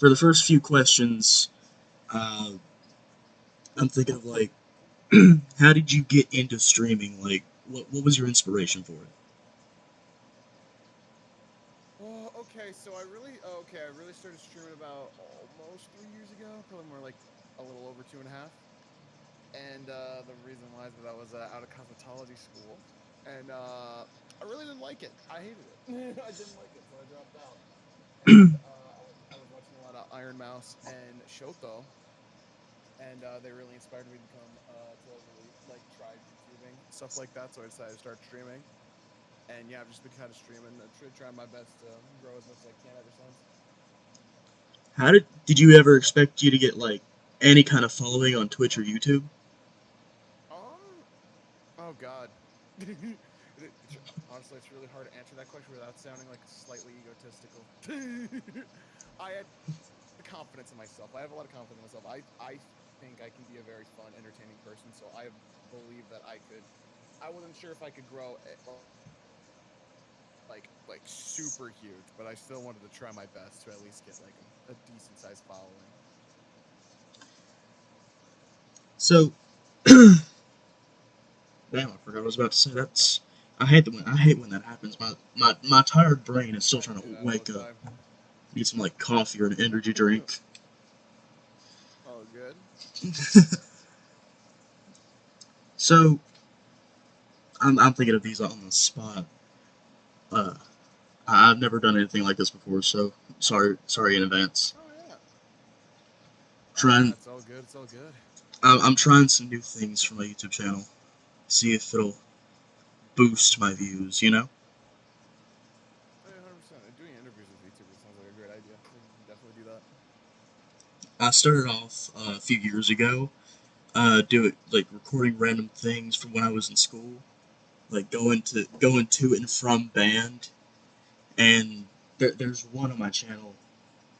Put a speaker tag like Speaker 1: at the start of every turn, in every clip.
Speaker 1: for the first few questions, uh, I'm thinking of like, how did you get into streaming? Like, what was your inspiration for it?
Speaker 2: Oh, okay. I really started streaming about almost 3 years ago. Probably more like a little over two and a half. And the reason why is that I was out of cosmetology school, and I really didn't like it. I hated it. I didn't like it, so I dropped out. And I was watching a lot of Iron Mouse and Shoto, and they really inspired me to become to really like try YouTubing stuff like that. So I decided to start streaming, and yeah, I've just been kind of streaming, trying my best to grow as much as I can ever since.
Speaker 1: How did you ever expect you to get like any kind of following on Twitch or YouTube?
Speaker 2: Um, oh God. Honestly, it's really hard to answer that question without sounding like slightly egotistical. I had the confidence in myself. I have a lot of confidence in myself. I think I can be a very fun, entertaining person. So I believe that I could. I wasn't sure if I could grow like super huge, but I still wanted to try my best to at least get like a decent sized following.
Speaker 1: So, damn, I forgot what I was about to say. That's I hate when that happens. My tired brain is still
Speaker 2: I
Speaker 1: trying
Speaker 2: do
Speaker 1: to
Speaker 2: that all
Speaker 1: wake
Speaker 2: the
Speaker 1: up.
Speaker 2: time.
Speaker 1: Need some like coffee or an energy drink.
Speaker 2: Oh, good.
Speaker 1: So I'm thinking of these on the spot. Uh, I've never done anything like this before, so sorry in advance.
Speaker 2: Oh yeah. Oh yeah.
Speaker 1: Trying
Speaker 2: It's all good. It's all good.
Speaker 1: I'm trying some new things for my YouTube channel. See if it'll boost my views. You know.
Speaker 2: Oh, yeah, 100%. Doing interviews with YouTubers sounds like a great idea. We can definitely do that.
Speaker 1: I started off a few years ago, doing like recording random things from when I was in school, like going to and from band, and there's one on my channel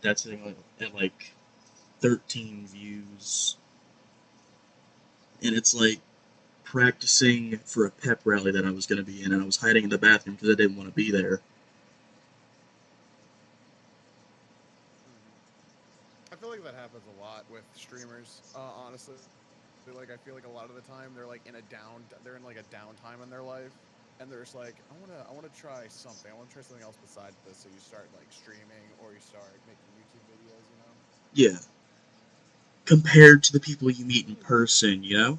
Speaker 1: that's at like 13 views, and it's like practicing for a pep rally that I was going to be in, and I was hiding in the bathroom because I didn't want to be there.
Speaker 2: Hmm. I feel like that happens a lot with streamers. Honestly, like I feel like a lot of the time they're in like a downtime in their life, and they're just like, I wanna try something. I wanna try something else besides this. So you start like streaming or you start making YouTube videos. You know.
Speaker 1: Yeah, compared to the people you meet in person, you know,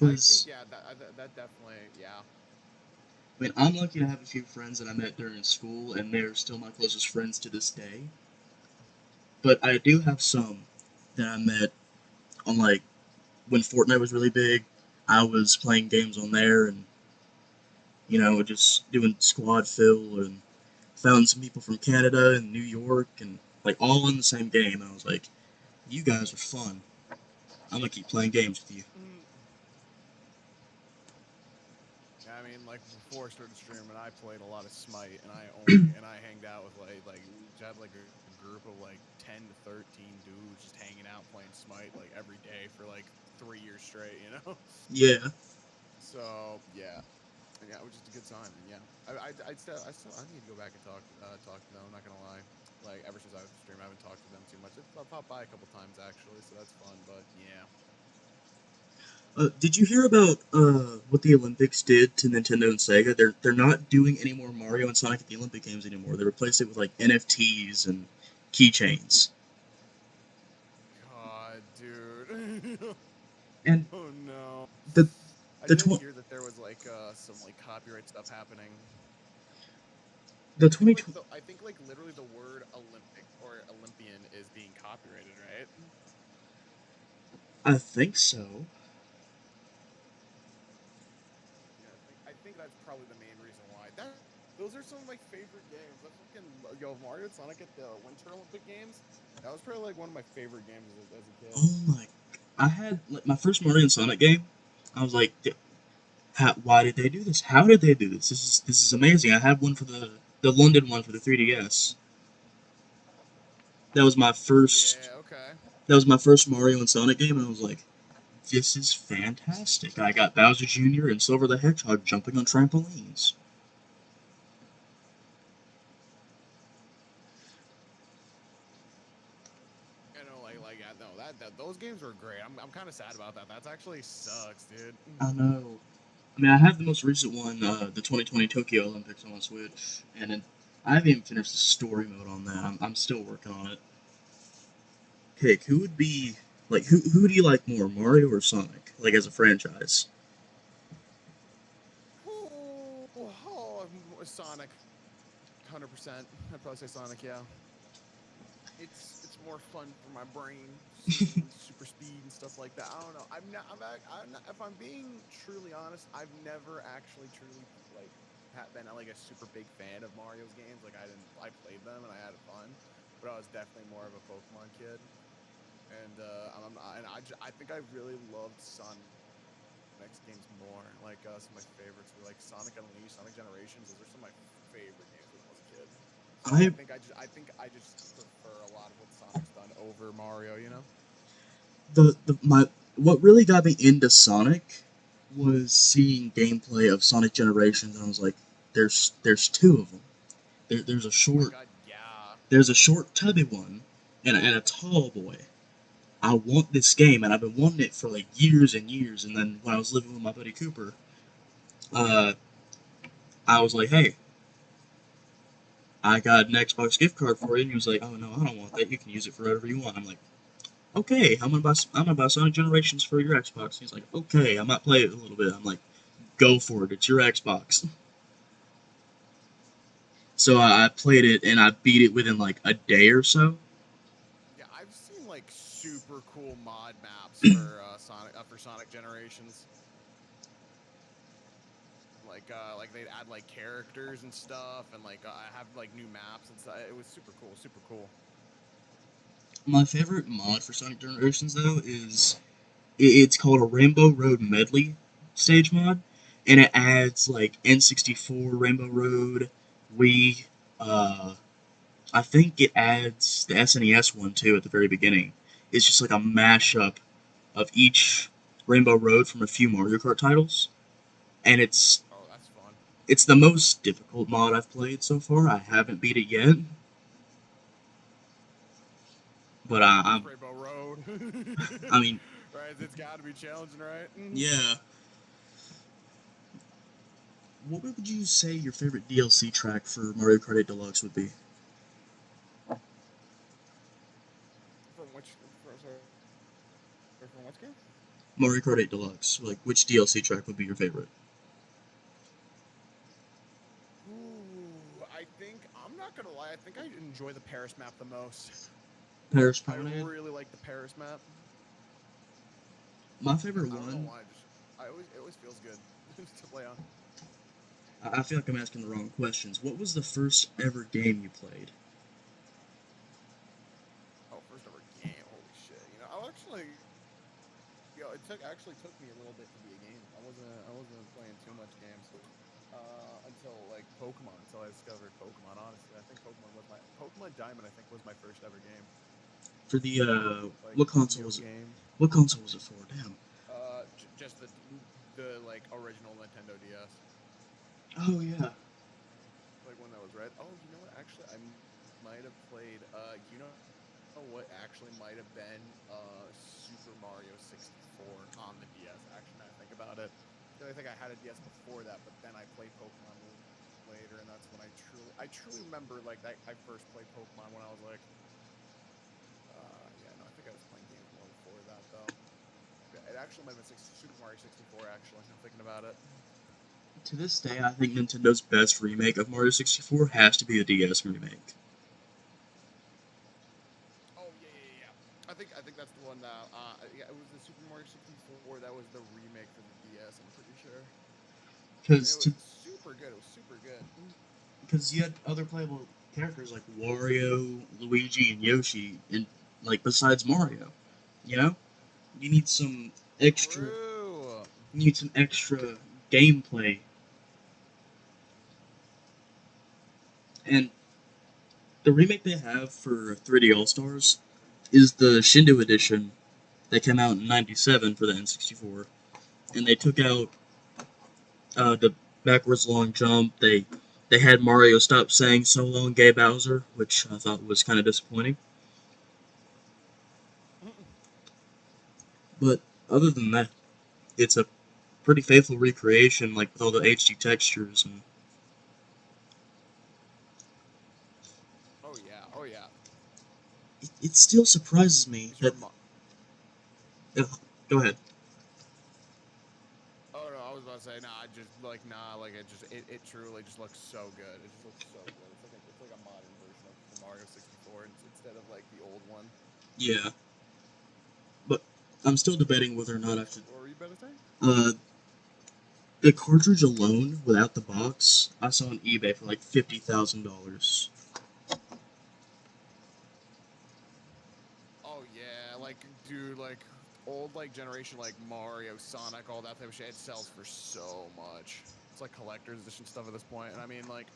Speaker 2: I think
Speaker 1: because
Speaker 2: yeah, that definitely yeah.
Speaker 1: I mean I'm lucky to have a few friends that I met during school, and they're still my closest friends to this day. But I do have some that I met on like when Fortnite was really big. I was playing games on there, and just doing squad fill, and found some people from Canada and New York, and like all in the same game. And I was like, "You guys are fun. I'm gonna keep playing games with you."
Speaker 2: Mm. Yeah, I mean, like before I started streaming, I played a lot of Smite, and I hanged out with like we had like a group of like 10 to 13 dudes just hanging out playing Smite like every day for like 3 years straight, you know.
Speaker 1: Yeah.
Speaker 2: So yeah, it was just a good time, and yeah, I need to go back and talk to them. I'm not gonna lie. Like ever since I was streaming, I haven't talked to them too much. I've popped by a couple times actually, so that's fun. But yeah,
Speaker 1: Did you hear about what the Olympics did to Nintendo and Sega? They're not doing any more Mario and Sonic at the Olympic Games anymore. They replaced it with like NFTs and keychains.
Speaker 2: God, dude.
Speaker 1: And
Speaker 2: Oh no.
Speaker 1: the
Speaker 2: I
Speaker 1: the
Speaker 2: did
Speaker 1: tw-
Speaker 2: hear that there was like some like copyright stuff happening.
Speaker 1: the
Speaker 2: I think
Speaker 1: 2020
Speaker 2: I think like literally the word Olympic or Olympian is being copyrighted, right?
Speaker 1: I think so.
Speaker 2: Yeah, I think that's probably the main reason why. That those are some of my favorite games. I fucking Mario and Sonic at the Winter Olympic Games. That was probably like one of my favorite games as a kid.
Speaker 1: Oh my! I had like my first Mario and Sonic game. I was like, why did they do this? How did they do this? This is amazing. I had one for the London one for the 3DS. That was my first.
Speaker 2: Yeah, okay.
Speaker 1: That was my first Mario and Sonic game, and I was like, this is fantastic. I got Bowser Jr. and Silver the Hedgehog jumping on trampolines.
Speaker 2: like, yeah, no, those games were great. I'm kind of sad about that. That's actually sucks, dude.
Speaker 1: I know. I mean, I have the most recent one, the 2020 Tokyo Olympics on my Switch, and I haven't even finished the story mode on that. I'm still working on it. Pick who would be like who do you like more, Mario or Sonic? Like as a franchise.
Speaker 2: Sonic, 100%. I'd probably say Sonic. Yeah, it's more fun for my brain, seeing super speed and stuff like that. I don't know. I'm not. If I'm being truly honest, I've never actually truly like been like a super big fan of Mario's games. Like I played them and I had fun, but I was definitely more of a Pokemon kid. And I think I really loved Sonic's games more. Like some of my favorites were like Sonic Unleashed, Sonic Generations. Those are some of my favorite games when I was a kid. So
Speaker 1: I
Speaker 2: I think I just prefer a lot of what Sonic's done over Mario. You know?
Speaker 1: the my what really got me into Sonic was seeing gameplay of Sonic Generations, and I was like, there's two of them. There's a
Speaker 2: Oh my
Speaker 1: short
Speaker 2: God, yeah.
Speaker 1: tubby one, and a tall boy. I want this game, and I've been wanting it for like years and years. And then when I was living with my buddy Cooper, uh, I was like, "Hey, I got an Xbox gift card for you." And he was like, "Oh no, I don't want that. You can use it for whatever you want." I'm like, "Okay, I'm gonna buy Sonic Generations for your Xbox." He's like, "Okay, I might play it a little bit." I'm like, "Go for it. It's your Xbox." So I played it and I beat it within like a day or so.
Speaker 2: Yeah, I've seen like super cool mod maps for Sonic Generations. Like they'd add like characters and stuff, and like I have like new maps and stuff. It was super cool, super cool.
Speaker 1: My favorite mod for Sonic Generations though is it's called a Rainbow Road Medley stage mod, and it adds like N64, Rainbow Road, Wii. Uh, I think it adds the SNES one too at the very beginning. It's just like a mashup of each Rainbow Road from a few Mario Kart titles, and
Speaker 2: Oh, that's fun.
Speaker 1: it's the most difficult mod I've played so far. I haven't beat it yet, but
Speaker 2: It's Rainbow Road,
Speaker 1: I mean,
Speaker 2: right? It's got to be challenging, right?
Speaker 1: yeah. What would you say your favorite DLC track for Mario Kart 8 Deluxe would be?
Speaker 2: From which? Sorry, from which game?
Speaker 1: Mario Kart 8 Deluxe. Like, which DLC track would be your favorite?
Speaker 2: Ooh, I think I'm not gonna lie. I think I enjoy the Paris map the most.
Speaker 1: Paris
Speaker 2: I
Speaker 1: Promenade?
Speaker 2: really like the Paris map.
Speaker 1: My favorite
Speaker 2: I don't know
Speaker 1: one.
Speaker 2: why. It always feels good to play on.
Speaker 1: I feel like I'm asking the wrong questions. What was the first ever game you played?
Speaker 2: Oh, first ever game. Holy shit. You know, I actually, actually took me a little bit to be a game. I wasn't playing too much games until like Pokemon. Until I discovered Pokemon. Honestly, I think Pokemon Diamond. I think was my first ever game.
Speaker 1: For the
Speaker 2: Like
Speaker 1: what console
Speaker 2: Yu-Gi-Oh
Speaker 1: was it?
Speaker 2: game.
Speaker 1: What console was it for? Damn.
Speaker 2: Just the like original Nintendo DS.
Speaker 1: Oh yeah.
Speaker 2: Like when that was red. Oh, you know what? Actually, might have played. You know what? Actually, might have been Super Mario 64 on the DS. Actually, now I think about it, I think I had a DS before that, but then I played Pokemon later, and that's when I truly remember like I first played Pokemon when I was like, yeah, no, I think I was playing games more before that though. Yeah, it actually might have been Super Mario 64. Actually, I'm thinking about it.
Speaker 1: To this day, I think Nintendo's best remake of Mario 64 has to be the DS remake.
Speaker 2: Oh yeah. I think that's the one that yeah, it was the Super Mario 64 that was the remake for the DS, I'm pretty sure. And it
Speaker 1: Because
Speaker 2: was super good. It was super good.
Speaker 1: you had other playable characters like Wario, Luigi, and Yoshi, and like besides Mario, you know, you need some extra.
Speaker 2: True.
Speaker 1: You need some extra gameplay, and the remake they have for 3D All Stars is the Shindo edition that came out in '97 for the N64, and they took out the backwards long jump. They had Mario stop saying "so long, gay Bowser," which I thought was kind of disappointing. But other than that, it's a pretty faithful recreation, like with all the HD textures, and
Speaker 2: Oh yeah, oh yeah.
Speaker 1: it still surprises me
Speaker 2: Is your
Speaker 1: that.
Speaker 2: mo-
Speaker 1: Uh, Go ahead.
Speaker 2: Oh no, I was about to say nah. Like it truly just looks so good. It just looks so good. It's like a modern version of the Mario 64 instead of like the old one.
Speaker 1: Yeah, but I'm still debating whether or not I should.
Speaker 2: What were you about to say?
Speaker 1: Uh, the cartridge alone, without the box, I saw on eBay for like $50,000.
Speaker 2: Oh yeah, like dude, like old like generation like Mario, Sonic, all that type of shit. It sells for so much. It's like collector's edition stuff at this point, and I mean like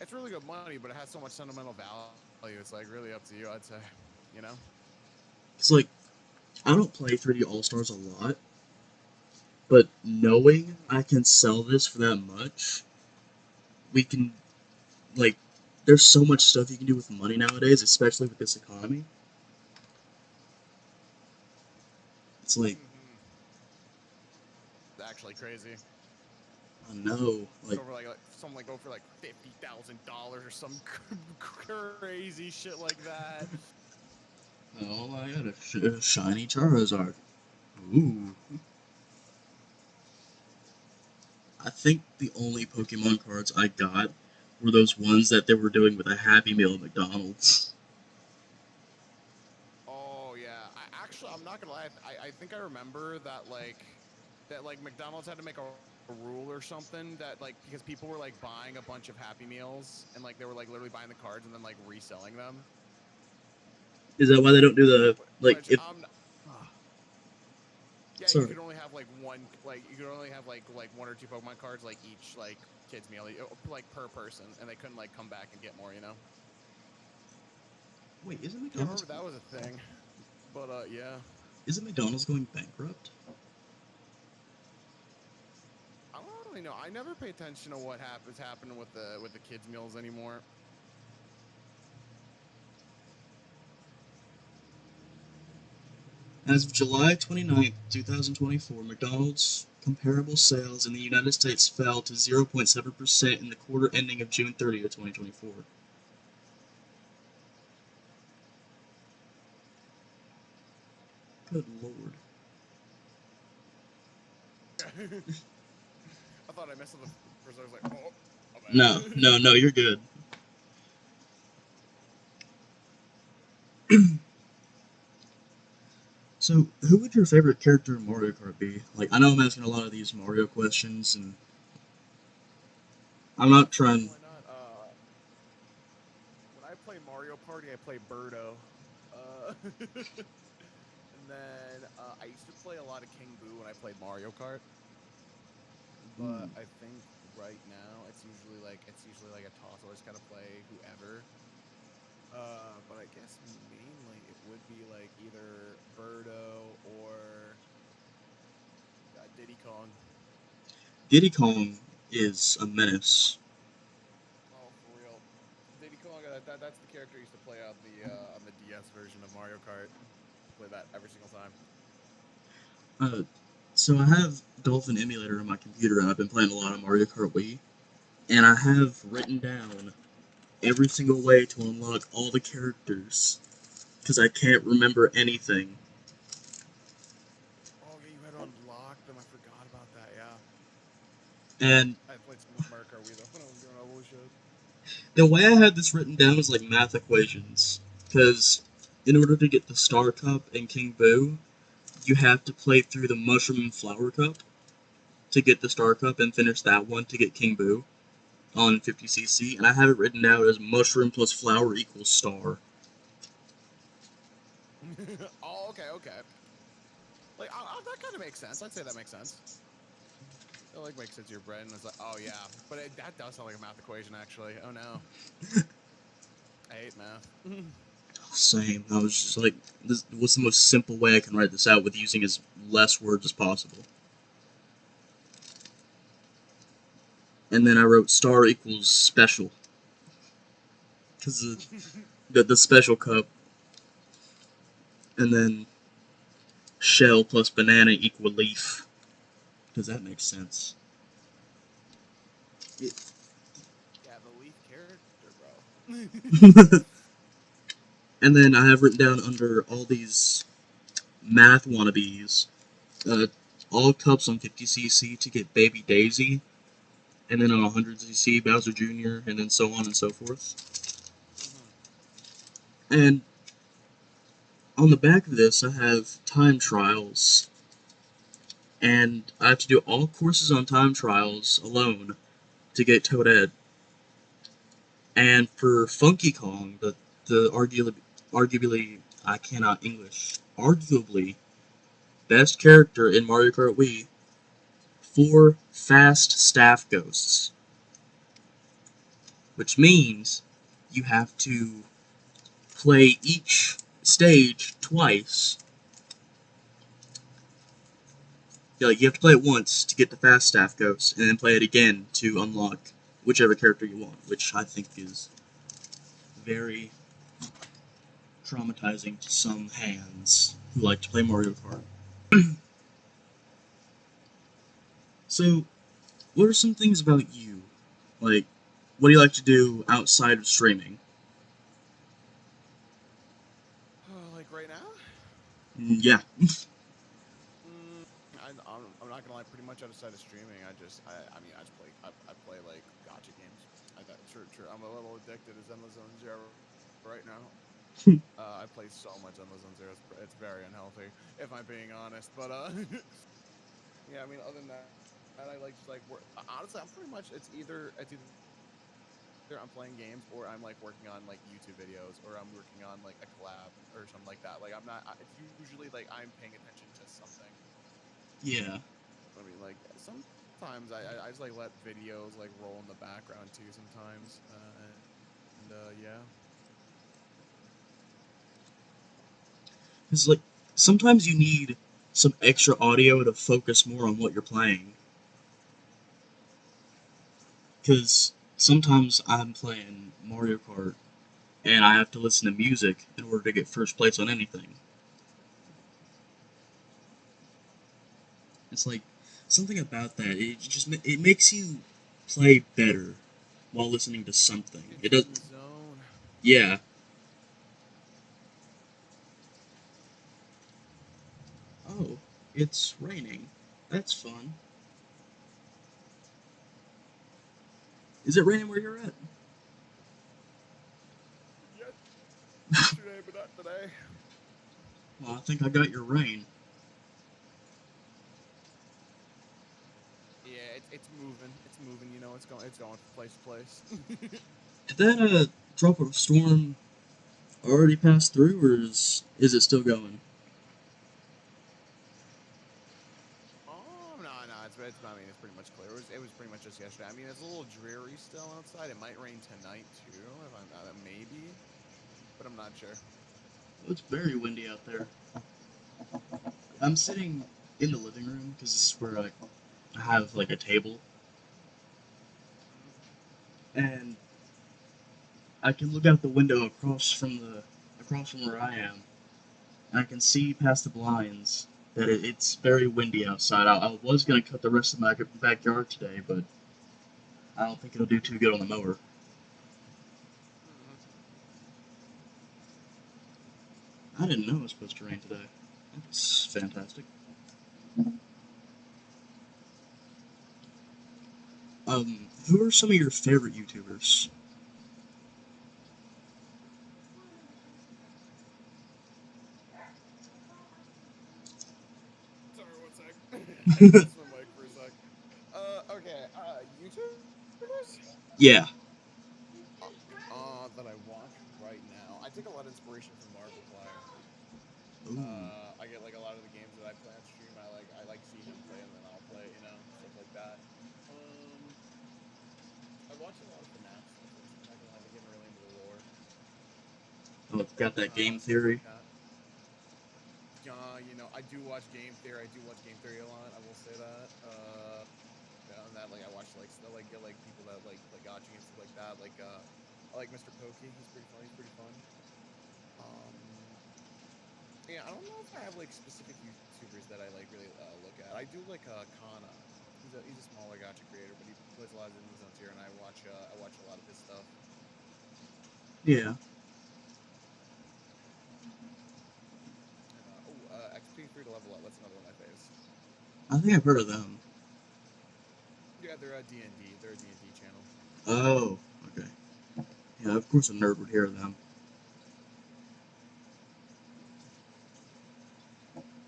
Speaker 2: it's really good money, but it has so much sentimental value. It's like really up to you, I'd say. You know?
Speaker 1: It's like I don't play 3D All Stars a lot, but knowing
Speaker 2: Mm-hmm.
Speaker 1: I can sell this for that much, we can like. There's so much stuff you can do with money nowadays, especially with this economy. It's like
Speaker 2: Mm-hmm. Actually crazy.
Speaker 1: I know, like
Speaker 2: Go for like some like go for like $50,000 or some crazy shit like that.
Speaker 1: oh, I got a shiny Charizard. Ooh, I think the only Pokemon cards I got were those ones that they were doing with a Happy Meal at McDonald's.
Speaker 2: Oh yeah, I'm not gonna lie. I think I remember that like McDonald's had to make a rule or something that like because people were like buying a bunch of Happy Meals and like they were like literally buying the cards and then like reselling them.
Speaker 1: Is that why they don't do the like
Speaker 2: Which
Speaker 1: if
Speaker 2: yeah, you
Speaker 1: sorry.
Speaker 2: could only have like one you could only have like one or two Pokemon cards like each like kids meal like per person and they couldn't like come back and get more. You know?
Speaker 1: Wait,
Speaker 2: Yeah, I remember that was a thing. But yeah.
Speaker 1: isn't McDonald's going bankrupt?
Speaker 2: I don't really know. I never pay attention to what happens happening with the kids meals anymore.
Speaker 1: As of July 29th, 2024, McDonald's comparable sales in the United States fell to 0.7% in the quarter ending of June 30th, 2024. Good lord.
Speaker 2: I thought I messed up the first. I was like, oh, my
Speaker 1: No,
Speaker 2: bad.
Speaker 1: no, no, you're good. So, who would your favorite character in Mario Kart be? Like, I know I'm asking a lot of these Mario questions, and I'm not
Speaker 2: Sure,
Speaker 1: trying.
Speaker 2: why not? When I play Mario Party, I play Birdo. And then I used to play a lot of King Boo when I played Mario Kart.
Speaker 1: Ooh.
Speaker 2: But I think right now it's usually like a toss. I always gotta play whoever. But I guess mainly it would be like either Birdo or Diddy Kong.
Speaker 1: Diddy Kong is a menace.
Speaker 2: Oh, for real. Diddy Kong. That's the character I used to play on the DS version of Mario Kart. Play that every single time.
Speaker 1: Uh, so I have Dolphin Emulator on my computer, and I've been playing a lot of Mario Kart Wii, and I have written down every single way to unlock all the characters, because I can't remember anything.
Speaker 2: Oh yeah, you had to unlock them. I forgot about that. Yeah,
Speaker 1: And
Speaker 2: I played some Mario Kart Wii though when I was doing all those shows.
Speaker 1: the way I had this written down was like math equations, because in order to get the Star Cup and King Boo, you have to play through the Mushroom and Flower Cup to get the Star Cup and finish that one to get King Boo on 50cc, and I have it written down as Mushroom plus Flower equals Star.
Speaker 2: Oh, okay, okay. Like that kind of makes sense. I'd say that makes sense. It like makes sense to your brain. And it's like, oh yeah, but that does sound like a math equation actually. Oh no, I hate math.
Speaker 1: Same. I was just like, what's the most simple way I can write this out with using as less words as possible? And then I wrote star equals special, because the special cup, and then shell plus banana equal leaf. Does that make sense?
Speaker 2: Yeah, the leaf character, bro.
Speaker 1: And then I have written down under all these math wannabes, uh, all cups on 50cc to get Baby Daisy, and then on 100cc Bowser Jr., and then so on and so forth.
Speaker 2: Mm-hmm.
Speaker 1: And on the back of this, I have time trials, and I have to do all courses on time trials alone to get Toadette. And for Funky Kong, the arguably I cannot English, arguably best character in Mario Kart Wii, 4 fast staff ghosts, which means you have to play each stage twice. Like, you have to play it once to get the fast staff ghosts, and then play it again to unlock whichever character you want, which I think is very traumatizing to some hands who like to play Mario Kart. So, what are some things about you? Like, what do you like to do outside of streaming?
Speaker 2: Like right now?
Speaker 1: Yeah.
Speaker 2: I'm not gonna lie. Pretty much outside of streaming, I mean, I just I play like gotcha games. True. I'm a little addicted to Zenless Zone Zero right now. I play so much Zenless Zone Zero. It's very unhealthy, if I'm being honest. But yeah. I mean, other than that, I like just like work. Honestly, I'm pretty much it's either I'm playing games or I'm like working on like YouTube videos or I'm working on like a collab or something like that. Like I'm not. It's usually like I'm paying attention to something.
Speaker 1: Yeah.
Speaker 2: I mean, like sometimes I just like let videos like roll in the background too. Sometimes, and yeah.
Speaker 1: Because, like, sometimes you need some extra audio to focus more on what you're playing. Because sometimes I'm playing Mario Kart and I have to listen to music in order to get first place on anything. It's like something about that. It makes you play better while listening to something.
Speaker 2: Gets
Speaker 1: It
Speaker 2: you
Speaker 1: does.
Speaker 2: in the zone.
Speaker 1: Yeah. Oh, it's raining. That's fun. Is it raining where you're at?
Speaker 2: Yesterday, but not today.
Speaker 1: Well, I think I got your rain.
Speaker 2: Yeah, it's moving. It's moving. You know, it's going from place to place.
Speaker 1: Did that drop of storm already pass through, or is it still going?
Speaker 2: Oh no, it's I mean it's pretty much clear. It was pretty much just yesterday. I mean it's a little dreary still outside. It might rain tonight too, if I'm maybe, but I'm not sure.
Speaker 1: Oh, it's very windy out there. I'm sitting in the living room because this is where I have like a table,
Speaker 2: Mhm.
Speaker 1: and I can look out the window across from where I am, and I can see past the blinds that it's very windy outside. I was gonna cut the rest of my backyard today, but I don't think it'll do too good on the mower.
Speaker 2: Mhm.
Speaker 1: I didn't know it was supposed to rain today. That's fantastic. Who are some of your favorite YouTubers?
Speaker 2: Sorry, one sec. I had to mess with my mic for a sec. Okay. YouTubers.
Speaker 1: Yeah.
Speaker 2: That I watch right now. I take a lot of inspiration from Markiplier.
Speaker 1: Ooh.
Speaker 2: I get like a lot of the games that I play on stream. I like see him play and then I'll play, stuff like that. Um, I watch a lot of FNAF stuff recently. Not gonna lie, I've been getting really into the lore,
Speaker 1: Oh, it's got that game
Speaker 2: stuff like
Speaker 1: theory.
Speaker 2: that. I do watch Game Theory. I do watch Game Theory a lot. I will say that. Yeah, and that like I watch like still like get like people that like play gotcha and stuff like that. I like Mr. Pokey. He's pretty funny. He's pretty fun. Um, yeah, I don't know if I have like specific YouTubers that I like really look at. I do like Kana. He's a smaller gotcha creator, but he plays a lot of indie zones here, and I watch a lot of his stuff.
Speaker 1: Yeah,
Speaker 2: And XP free to level up. That's another one of my faves.
Speaker 1: I think I've heard of them.
Speaker 2: Yeah, they're a D&D. They're a D&D channel.
Speaker 1: Oh, okay. Yeah, of course a nerd would hear of them.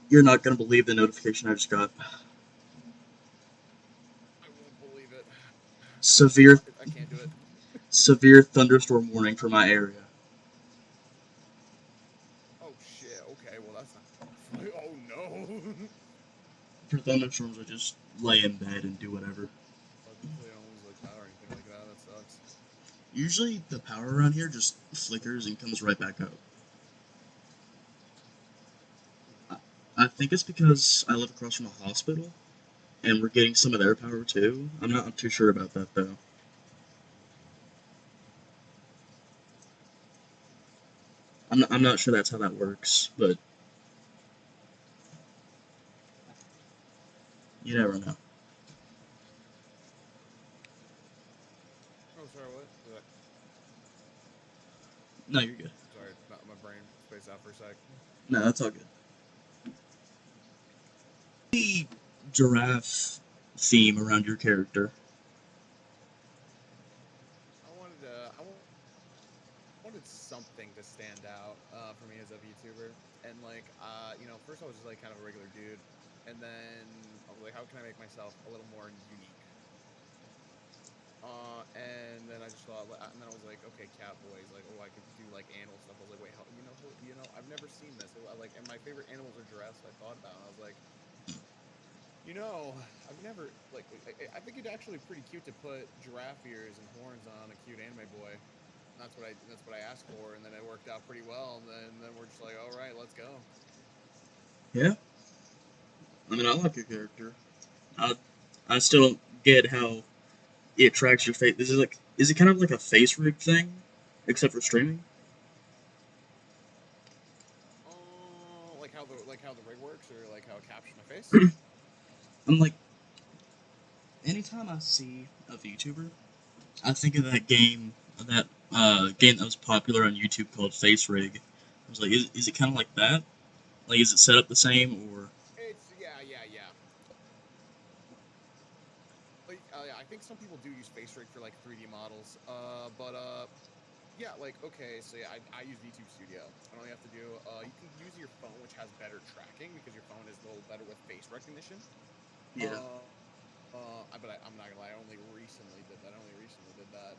Speaker 1: You're not gonna believe the notification I just got.
Speaker 2: I won't believe it.
Speaker 1: Severe,
Speaker 2: I can't do it.
Speaker 1: severe thunderstorm warning for my area.
Speaker 2: Oh shit. Okay. Well, that's not. Oh no.
Speaker 1: For thunderstorms, I just lay in bed and do whatever.
Speaker 2: Hopefully, I don't lose like power or anything like that. That sucks.
Speaker 1: Usually, the power around here just flickers and comes right back up. I, I think it's because I live across from a hospital, and we're getting some of their power too. I'm too sure about that though. I'm not sure that's how that works, but you never know.
Speaker 2: Oh, sorry. What?
Speaker 1: No, you're good.
Speaker 2: Sorry, my brain spaced out for a sec.
Speaker 1: No, that's all good. The giraffe theme around your character.
Speaker 2: I wanted something to stand out for me as a VTuber, and like first I was just like kind of a regular dude, and then I was like, how can I make myself a little more unique? And then I just thought, and then I was like, okay, Catboys, like, oh, I could do like animal stuff. I was like, wait, I've never seen this. Like, and my favorite animals are giraffes. So I thought about it. And I was like, I've never like. I think it'd actually pretty cute to put giraffe ears and horns on a cute anime boy. That's what I asked for, and then it worked out pretty well. And then we're just like, all right, let's go.
Speaker 1: Yeah, I mean I like your character. I I still don't get how it tracks your face. Is it kind of like a face rig thing, except for streaming?
Speaker 2: Like how the rig works, or like how it captures my face.
Speaker 1: I'm like, anytime I see a VTuber, I think of that game that was popular on YouTube called Face Rig. I was like, is it kind of like that? Like, is it set up the same or?
Speaker 2: It's yeah. Like yeah, I think some people do use face rig for like 3D models. But yeah, like okay, so yeah, I use VTube Studio, and all you have to do, you can use your phone, which has better tracking because your phone is a little better with face recognition.
Speaker 1: Yeah.
Speaker 2: Uh, I'm not gonna lie, I only recently did that. I only recently did that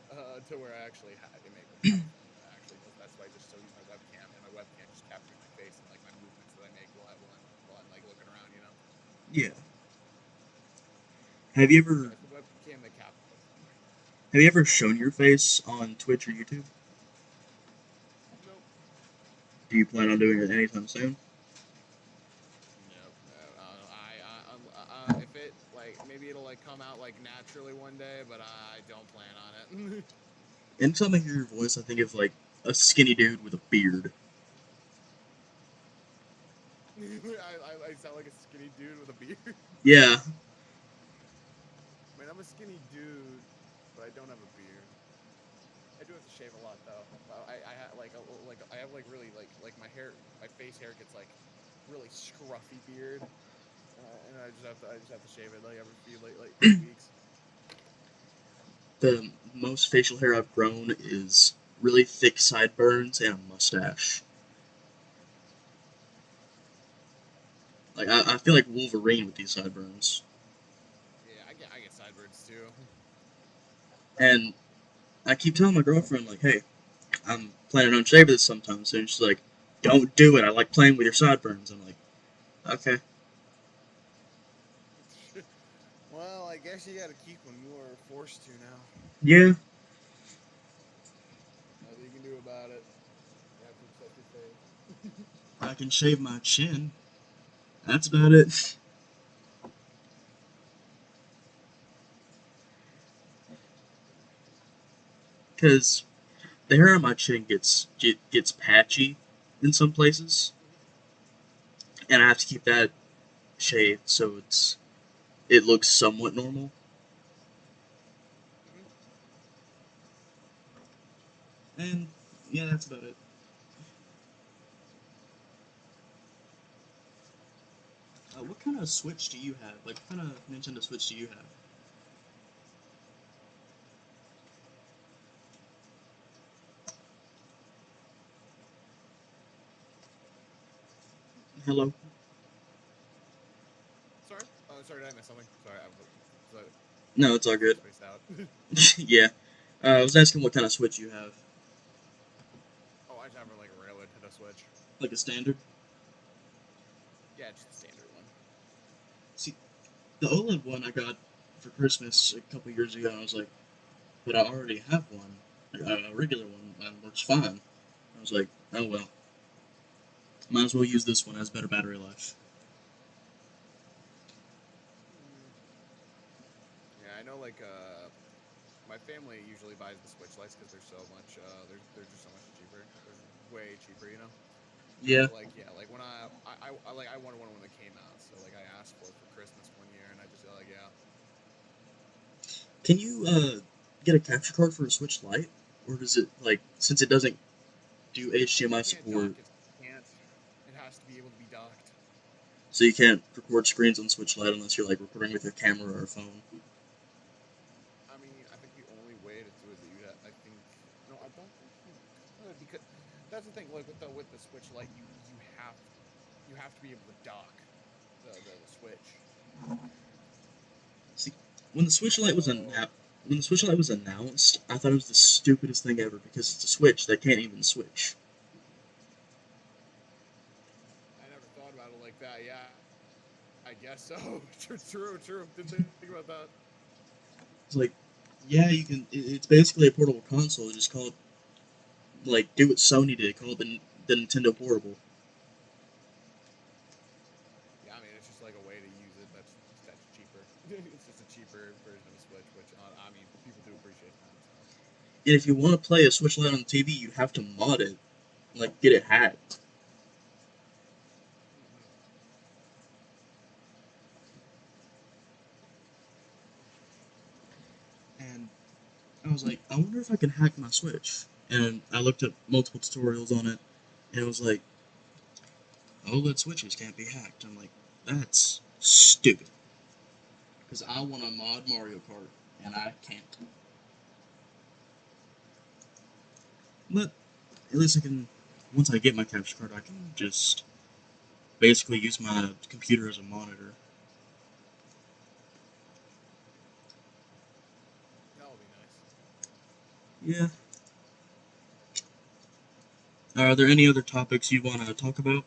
Speaker 2: to where I actually had to make have a phone that actually does. That's why I just still use my webcam, and my webcam just captures my face and like my movements that I make while I'm like looking around.
Speaker 1: Yeah. Have you
Speaker 2: So
Speaker 1: ever
Speaker 2: it's the webcam that captures.
Speaker 1: have you ever shown your face on Twitch or YouTube?
Speaker 2: Nope.
Speaker 1: Do you plan on doing it anytime soon?
Speaker 2: Nope. If it like maybe it'll like come out like naturally one day, but I don't plan on it.
Speaker 1: Anytime I hear your voice, I think of like a skinny dude with a beard.
Speaker 2: I sound like a skinny dude with a beard.
Speaker 1: Yeah.
Speaker 2: I mean, I'm a skinny dude, but I don't have a beard. I do have to shave a lot though. Like I have like really my hair, my face hair gets like really scruffy beard, and I just have to shave it like every few weeks.
Speaker 1: The most facial hair I've grown is really thick sideburns and a mustache. Like I feel like Wolverine with these sideburns.
Speaker 2: Yeah, I get sideburns too.
Speaker 1: And I keep telling my girlfriend like, hey, I'm planning on shaving this sometime soon. She's like, don't do it. I like playing with your sideburns. I'm like, okay.
Speaker 2: Well, I guess you got to keep them. You are forced to now.
Speaker 1: Yeah,
Speaker 2: Nothing you can do about it. You have to accept your fate.
Speaker 1: I can shave my chin. That's about it. Because the hair on my chin gets patchy in some places, and I have to keep that shaved, so it looks somewhat normal.
Speaker 2: Hmm.
Speaker 1: And yeah, that's about it. What kind of Switch do you have? Like, what kind of Nintendo Switch do you have? Hello?
Speaker 2: Sorry. Oh, sorry. Did I miss something? Sorry. So
Speaker 1: No, it's all
Speaker 2: was I
Speaker 1: good.
Speaker 2: spaced out?
Speaker 1: Yeah. I was asking what kind of Switch you have.
Speaker 2: Oh, I just have like a regular Nintendo Switch.
Speaker 1: Like a standard?
Speaker 2: Yeah, just the standard one.
Speaker 1: See, the OLED one I got for Christmas a couple years ago, and I was like, but I already have one, a regular one, and works fine. I was like, oh well, might as well use this one, has better battery life.
Speaker 2: Mm. Yeah, I know. Like, my family usually buys the Switch Lights because they're so much. They're just so much cheaper. They're way cheaper, you know.
Speaker 1: Yeah.
Speaker 2: But like, yeah, like when I wanted one when it came out, so like I asked for it for Christmas one year, and I just like, yeah.
Speaker 1: Can you get a capture card for a Switch Lite, or does it like since it doesn't do
Speaker 2: You
Speaker 1: HDMI
Speaker 2: can't
Speaker 1: support,
Speaker 2: dock it. Can't. It has to be able to be docked.
Speaker 1: so you can't record screens on Switch Lite unless you're like recording with your camera or a phone?
Speaker 2: I mean, I think the only way to do it is that I think no, I don't think you could because that's the thing. Like with the Switch Lite, you have to be able to dock the Switch.
Speaker 1: See, when the Switch Lite was
Speaker 2: So
Speaker 1: announced, when the Switch Lite was announced, I thought it was the stupidest thing ever because it's a Switch that can't even switch.
Speaker 2: I never thought about it like that. Yeah, I guess so. True. Didn't think about that.
Speaker 1: It's like, yeah, you can. It's basically a portable console. Just call it like do what Sony did. Call it the Nintendo Portable.
Speaker 2: Yeah, I mean, it's just like a way to use it. That's cheaper. It's just a cheaper version of a Switch, which I mean, people do appreciate that. So.
Speaker 1: And if you want to play a Switch Lite on the TV, you have to mod it, like get it hacked.
Speaker 2: Mm-hmm.
Speaker 1: And I was like, I wonder if I can hack my Switch. And I looked up multiple tutorials on it, and it was like, OLED switches can't be hacked. I'm like, that's stupid. Because I want to mod Mario Kart, and I can't. But at least I can, once I get my capture card, I can just basically use my computer as a monitor.
Speaker 2: That would be nice.
Speaker 1: Yeah. Are there any other topics you want to talk about?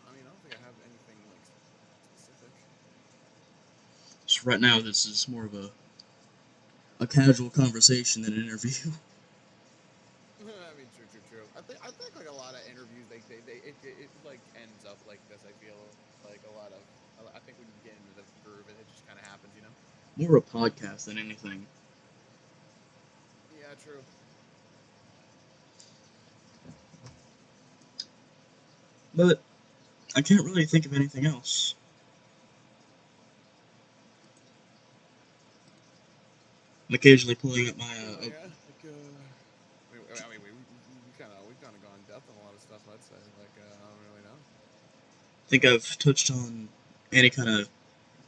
Speaker 2: I mean, I don't think I have anything like specific.
Speaker 1: So right now, this is more of a casual conversation than an interview.
Speaker 2: I mean, true. I think like a lot of interviews, it like ends up like this. I feel like a lot of. I think when you get into the groove, it just kind of happens, you know.
Speaker 1: More a podcast than anything.
Speaker 2: Yeah, true.
Speaker 1: But I can't really think of anything else. I'm occasionally pulling up my.
Speaker 2: Yeah, like I mean, we've kind of gone in depth on a lot of stuff. I'd say like I don't really know.
Speaker 1: think I've touched on any kind of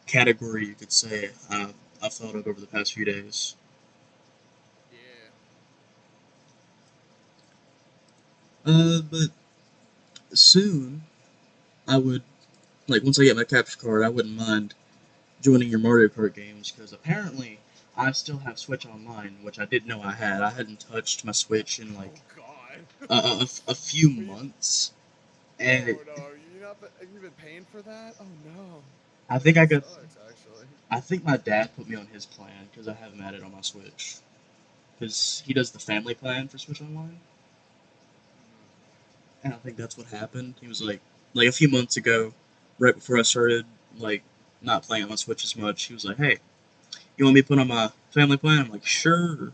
Speaker 1: category you could say I've thought of over the past few days.
Speaker 2: Yeah.
Speaker 1: But soon I would like once I get my capture card, I wouldn't mind joining your Mario Kart games because apparently I still have Switch Online, which I didn't know I had. I hadn't touched my Switch in like
Speaker 2: Oh God.
Speaker 1: a few
Speaker 2: Were you,
Speaker 1: months, and
Speaker 2: oh no, you not? Have you been paying for that? Oh no.
Speaker 1: I
Speaker 2: That
Speaker 1: think I
Speaker 2: kind of
Speaker 1: got.
Speaker 2: sucks, actually.
Speaker 1: I think my dad put me on his plan because I haven't had it on my Switch. Because he does the family plan for Switch Online,
Speaker 2: Hmm.
Speaker 1: and I think that's what happened. He was like a few months ago, right before I started like not playing on my Switch as much. He was like, "Hey, you want me to put on my family plan?" I'm like, "Sure."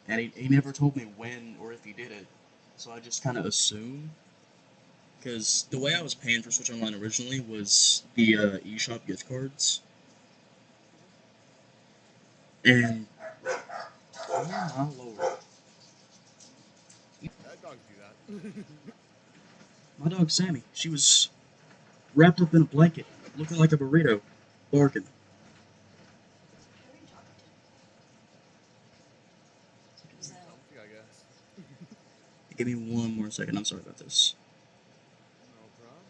Speaker 1: And he never told me when or if he did it, so I just kind of assumed. Because the way I was paying for Switch Online originally was the eShop gift cards. And, oh my lord.
Speaker 2: Dogs do that.
Speaker 1: My dog Sammy, she was wrapped up in a blanket, looking like a burrito, barking.
Speaker 2: Comfy, I guess.
Speaker 1: Give me one more second, I'm sorry about this.
Speaker 2: No problem.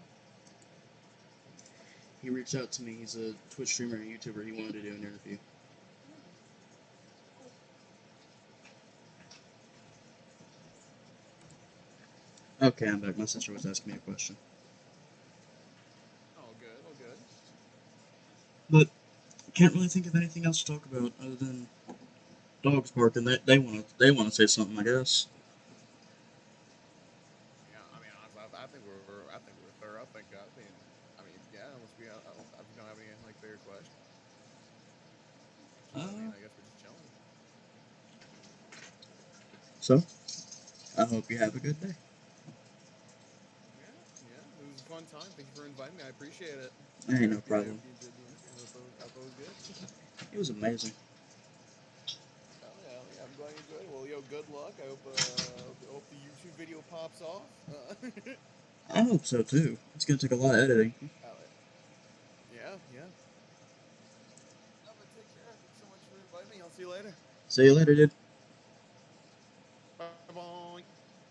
Speaker 1: He reached out to me, he's a Twitch streamer and YouTuber, he wanted to do an interview. Okay, I'm back. My sister was asking me a question.
Speaker 2: Oh, good. Oh, good.
Speaker 1: But I can't really think of anything else to talk about other than dogs barking. They wanna say something, I guess.
Speaker 2: Yeah, I mean, honestly, I think we're thorough. I mean, yeah. Unless if we don't have any like bigger questions, I mean,
Speaker 1: Uh,
Speaker 2: I guess we're just chilling.
Speaker 1: so I hope you have a good day.
Speaker 2: Yeah, yeah. It was a fun time. Thank you for inviting me. I appreciate it.
Speaker 1: Ain't no
Speaker 2: I hope
Speaker 1: problem.
Speaker 2: you enjoyed the interview. I hope it was good.
Speaker 1: It was amazing.
Speaker 2: Hell yeah, I'm glad you enjoyed it. Well, yo, good luck. I hope the YouTube video pops off.
Speaker 1: I hope so too. It's gonna take a lot of editing.
Speaker 2: Hell yeah. Yeah. But take care. Thanks so much for inviting me. I'll see you later.
Speaker 1: See you later, dude.